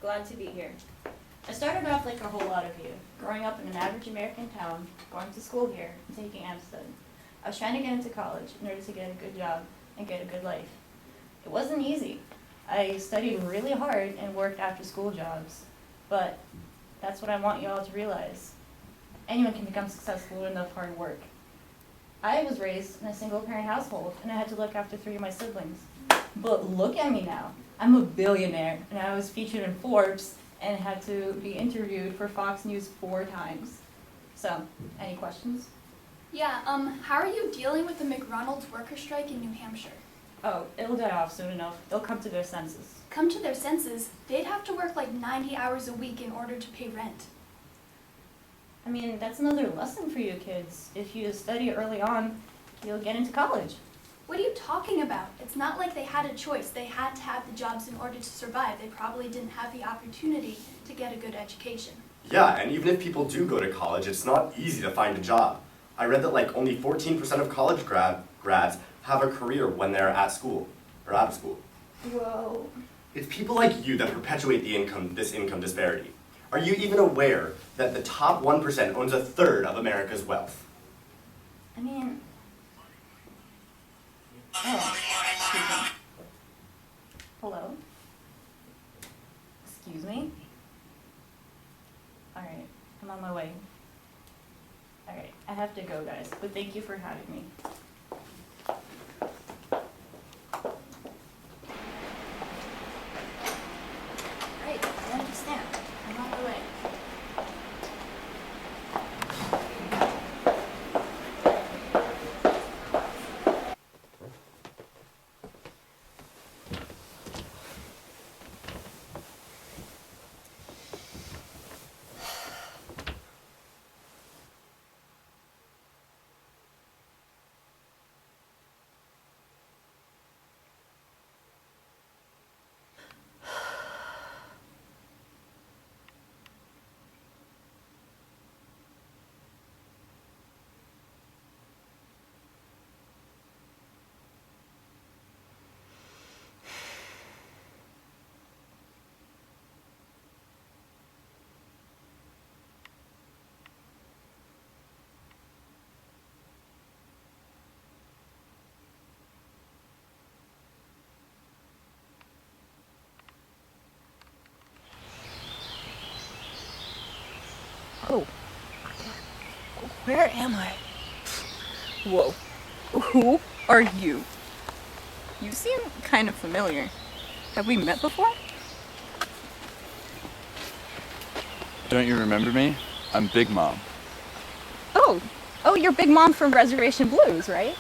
Glad to be here. I started off like a whole lot of you, growing up in an average American town, going to school here, and taking Amstud. I was trying to get into college in order to get a good job and get a good life. It wasn't easy. I studied really hard and worked after school jobs, but that's what I want you all to realize. Anyone can become successful with enough hard work. I was raised in a single-parent household, and I had to look after 3 of my siblings. But look at me now. I'm a billionaire, and I was featured in Forbes and had to be interviewed for Fox News 4 times. So, any questions? Yeah, how are you dealing with the McDonald's worker strike in New Hampshire? Oh, it'll die off soon enough. They'll come to their senses. Come to their senses? They'd have to work like 90 hours a week in order to pay rent. I mean, that's another lesson for you kids. If you study early on, you'll get into college. What are you talking about? It's not like they had a choice. They had to have the jobs in order to survive. They probably didn't have the opportunity to get a good education. Yeah, and even if people do go to college, it's not easy to find a job. I read that like only 14% of college grads have a career when they're at school, or out of school. Whoa. It's people like you that perpetuate this income disparity. Are you even aware that the top 1% owns a third of America's wealth? I mean... Oh, excuse me. Hello? Excuse me? Alright, I'm on my way. Alright, I have to go, guys, but thank you for having me. Right, I understand. I'm on my way. Oh, where am I? Whoa, who are you? You seem kind of familiar. Have we met before? Don't you remember me? I'm Big Mom. Oh, you're Big Mom from Reservation Blues, right?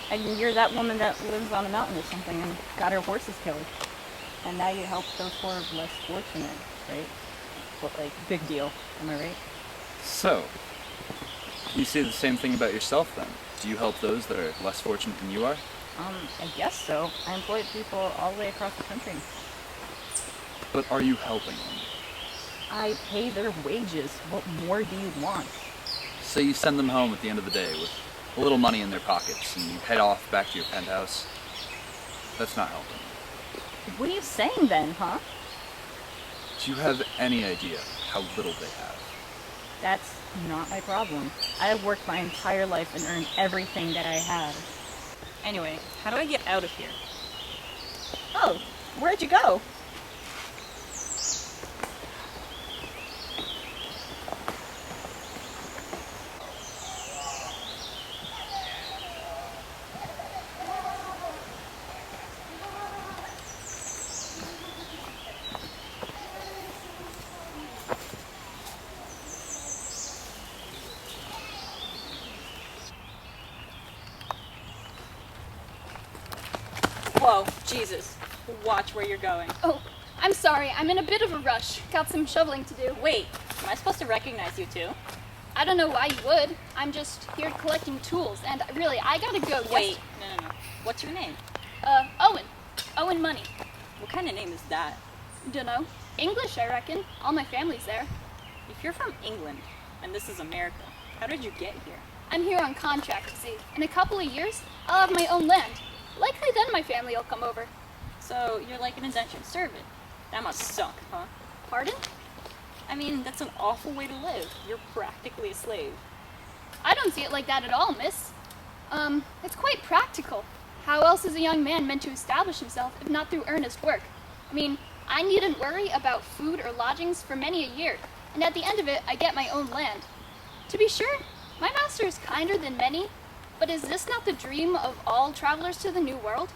And you're that woman that lives on a mountain or something and got her horses killed. And now you help those poor less fortunate, right? But like, big deal, am I right? So, you say the same thing about yourself then? Do you help those that are less fortunate than you are? I guess so. I employ people all the way across the country. But are you helping them? I pay their wages. What more do you want? So you send them home at the end of the day with a little money in their pockets and you head off back to your penthouse? That's not helping. What are you saying then, huh? Do you have any idea how little they have? That's not my problem. I have worked my entire life and earned everything that I have. Anyway, how do I get out of here? Oh, where'd you go? Whoa, Jesus. Watch where you're going. Oh, I'm sorry. I'm in a bit of a rush. Got some shoveling to do. Wait, am I supposed to recognize you too? I don't know why you would. I'm just here collecting tools, and really, I gotta go. Wait, no. What's your name? Owen. Owen Money. What kind of name is that? Dunno. English, I reckon. All my family's there. If you're from England, and this is America, how did you get here? I'm here on contract, see. In a couple of years, I'll have my own land. Likely then my family will come over. So you're like an indentured servant. That must suck, huh? Pardon? I mean, that's an awful way to live. You're practically a slave. I don't see it like that at all, miss. It's quite practical. How else is a young man meant to establish himself if not through earnest work? I mean, I needn't worry about food or lodgings for many a year, and at the end of it, I get my own land. To be sure, my master is kinder than many, but is this not the dream of all travelers to the New World?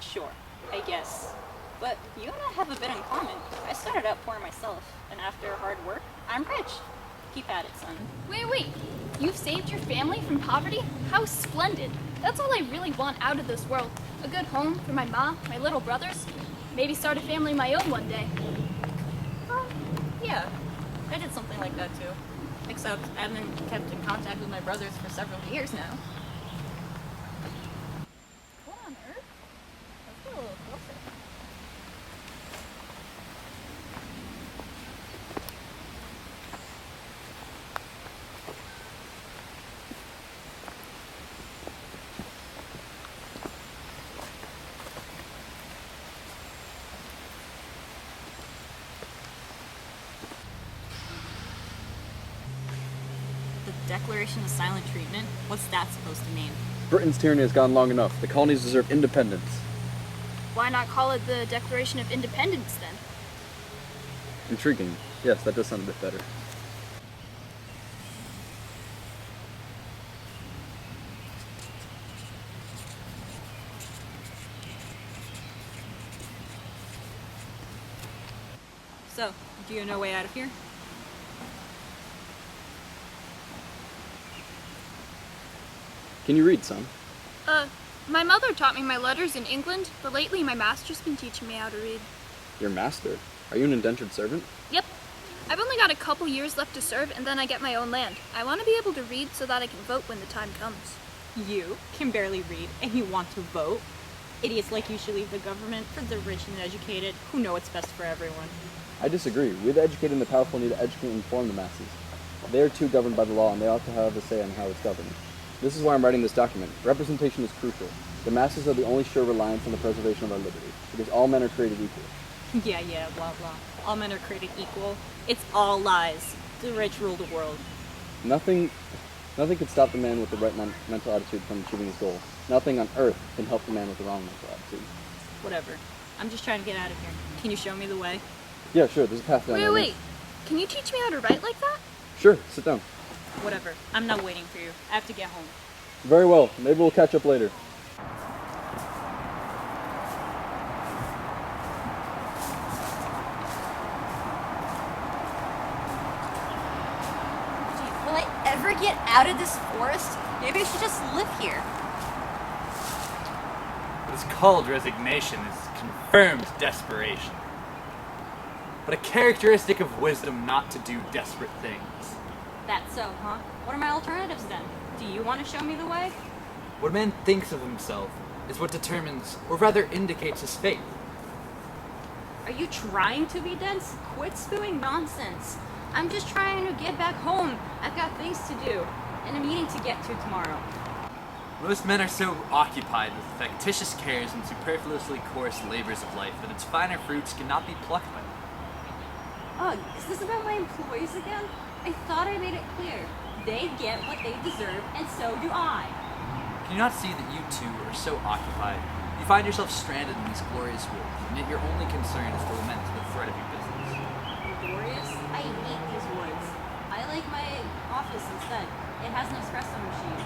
Sure, I guess. But you and I have a bit in common. I started out poor myself, and after hard work, I'm rich. Keep at it, son. Wait. You've saved your family from poverty? How splendid. That's all I really want out of this world. A good home for my ma, my little brothers. Maybe start a family of my own one day. Yeah, I did something like that too. Except I haven't kept in contact with my brothers for several years now. What on earth? Let's get a little closer. The Declaration of Silent Treatment? What's that supposed to mean? Britain's tyranny has gone long enough. The colonies deserve independence. Why not call it the Declaration of Independence then? Intriguing. Yes, that does sound a bit better. So, do you know a way out of here? Can you read, son? My mother taught me my letters in England, but lately my master's been teaching me how to read. Your master? Are you an indentured servant? Yep. I've only got a couple years left to serve, and then I get my own land. I want to be able to read so that I can vote when the time comes. You can barely read, and you want to vote? Idiots like you should leave the government for the rich and educated who know what's best for everyone. I disagree. We, the educated and the powerful, need to educate and inform the masses. They are too governed by the law, and they ought to have a say on how it's governed. This is why I'm writing this document. Representation is crucial. The masses are the only sure reliance on the preservation of our liberty, because all men are created equal. Yeah, blah, blah. All men are created equal. It's all lies. The rich rule the world. Nothing could stop the man with the right mental attitude from achieving his goal. Nothing on earth can help the man with the wrong mental attitude. Whatever. I'm just trying to get out of here. Can you show me the way? Yeah, sure, there's a path down there. Wait. Can you teach me how to write like that? Sure, sit down. Whatever. I'm not waiting for you. I have to get home. Very well, maybe we'll catch up later. Will I ever get out of this forest? Maybe I should just live here. What is called resignation is confirmed desperation. But a characteristic of wisdom not to do desperate things. That's so, huh? What are my alternatives then? Do you want to show me the way? What a man thinks of himself is what determines, or rather indicates his fate. Are you trying to be dense? Quit spewing nonsense. I'm just trying to get back home. I've got things to do, and a meeting to get to tomorrow. Most men are so occupied with factitious cares and superfluously coarse labors of life that its finer fruits cannot be plucked by them. Ugh, is this about my employees again? I thought I made it clear. They get what they deserve, and so do I. Can you not see that you too are so occupied? You find yourself stranded in these glorious woods, and yet your only concern is to lament the threat of your business. Glorious? I hate these woods. I like my office instead. It has an espresso machine.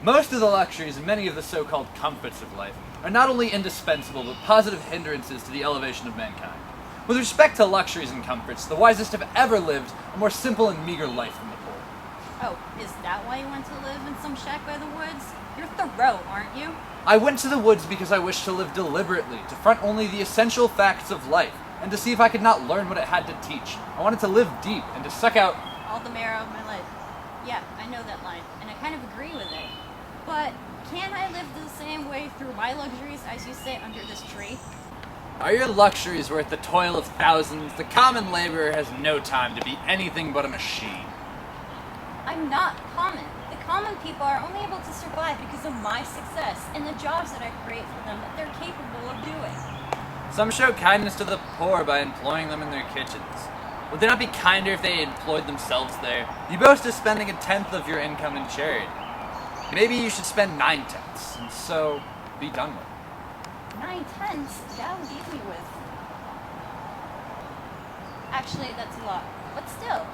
Most of the luxuries and many of the so-called comforts of life are not only indispensable, but positive hindrances to the elevation of mankind. With respect to luxuries and comforts, the wisest have ever lived a more simple and meager life than the poor. Oh, is that why you went to live in some shack by the woods? You're Thoreau, aren't you? I went to the woods because I wished to live deliberately, to front only the essential facts of life, and to see if I could not learn what it had to teach. I wanted to live deep and to suck out All the marrow of my life. Yeah, I know that line, and I kind of agree with it. But can't I live the same way through my luxuries as you sit under this tree? Are your luxuries worth the toil of thousands? The common laborer has no time to be anything but a machine. I'm not common. The common people are only able to survive because of my success and the jobs that I create for them that they're capable of doing. Some show kindness to the poor by employing them in their kitchens. Would they not be kinder if they employed themselves there? You boast of spending 1/10 of your income in charity. Maybe you should spend 9/10, and so be done with it. 9/10? That would leave me with. Actually, that's a lot. But still.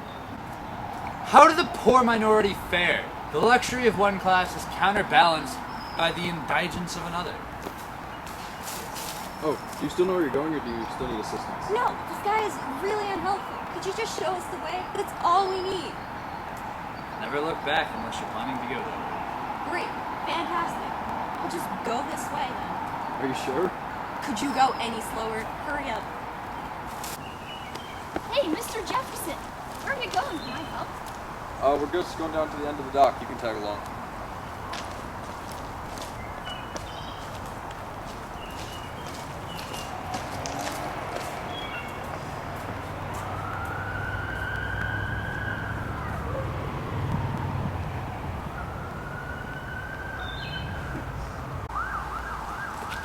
How do the poor minority fare? The luxury of one class is counterbalanced by the indigence of another. Oh, do you still know where you're going, or do you still need assistance? No, this guy is really unhelpful. Could you just show us the way? That's all we need. Never look back unless you're planning to go there. Great. Fantastic. We'll just go this way then. Are you sure? Could you go any slower? Hurry up. Hey, Mr. Jefferson, where are you going? Can I help? We're just going down to the end of the dock. You can tag along.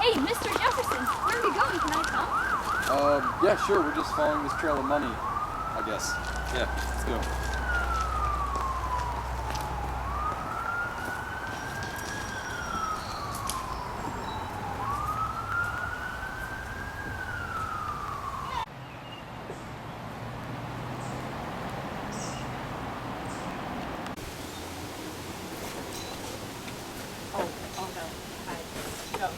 Hey, Mr. Jefferson, where are you going? Can I come? Yeah, sure. We're just following this trail of money, I guess. Yeah, let's go. Oh no. Go.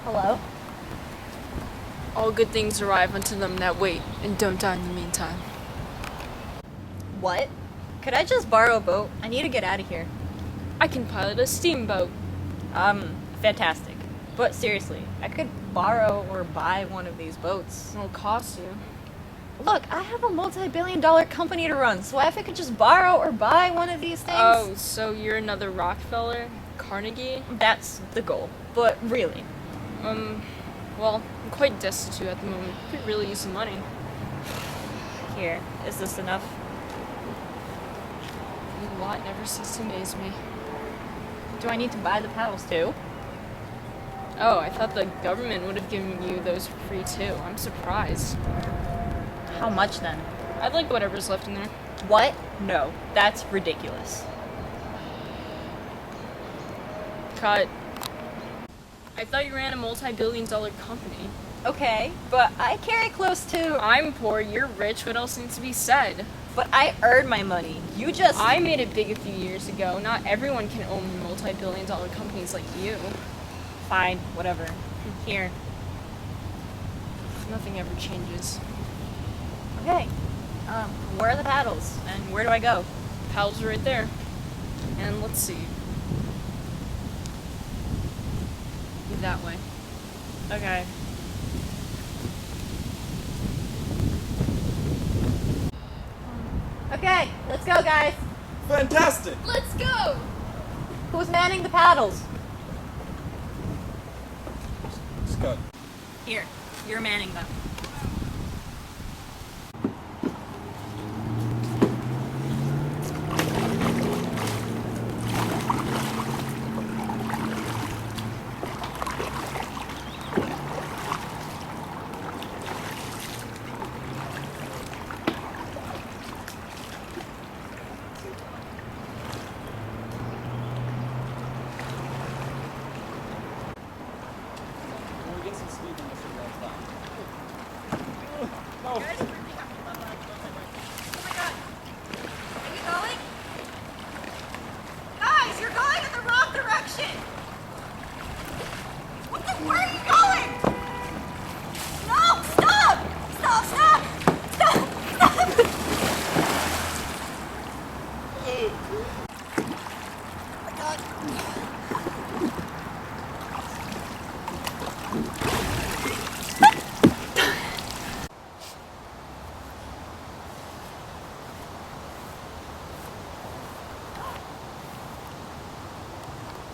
Hello? All good things arrive unto them that wait and don't die in the meantime. What? Could I just borrow a boat? I need to get out of here. I can pilot a steamboat. Fantastic. But seriously, I could borrow or buy one of these boats. It'll cost you. Look, I have a multi-billion-dollar company to run, so if I could just borrow or buy one of these things... Oh, so you're another Rockefeller? Carnegie? That's the goal. But really. Well, I'm quite destitute at the moment. Could really use some money. Here, is this enough? A lot never ceases to amaze me. Do I need to buy the paddles too? Oh, I thought the government would have given you those for free too. I'm surprised. How much then? I'd like whatever's left in there. What? No, that's ridiculous. Cut. I thought you ran a multi-billion-dollar company. Okay, but I carry close to... I'm poor, you're rich, what else needs to be said? But I earn my money. You just... I made it big a few years ago. Not everyone can own multi-billion-dollar companies like you. Fine, whatever. Here. Nothing ever changes. Okay. Where are the paddles? And where do I go? Paddles are right there. And let's see. That way. Okay. Okay, let's go, guys. Fantastic! Let's go! Who's manning the paddles? Scott. Here, you're manning them. When we get some speed, then we'll figure out time. Oh my god. Are you going? Guys, you're going in the wrong direction! Where are you going? No! Stop! Stop! Stop! Stop! Stop! Oh my god.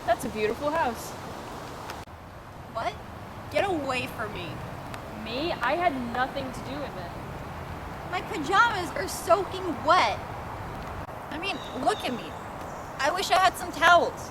That's a beautiful house. What? Get away from me. Me? I had nothing to do with it. My pajamas are soaking wet. I mean, look at me. I wish I had some towels.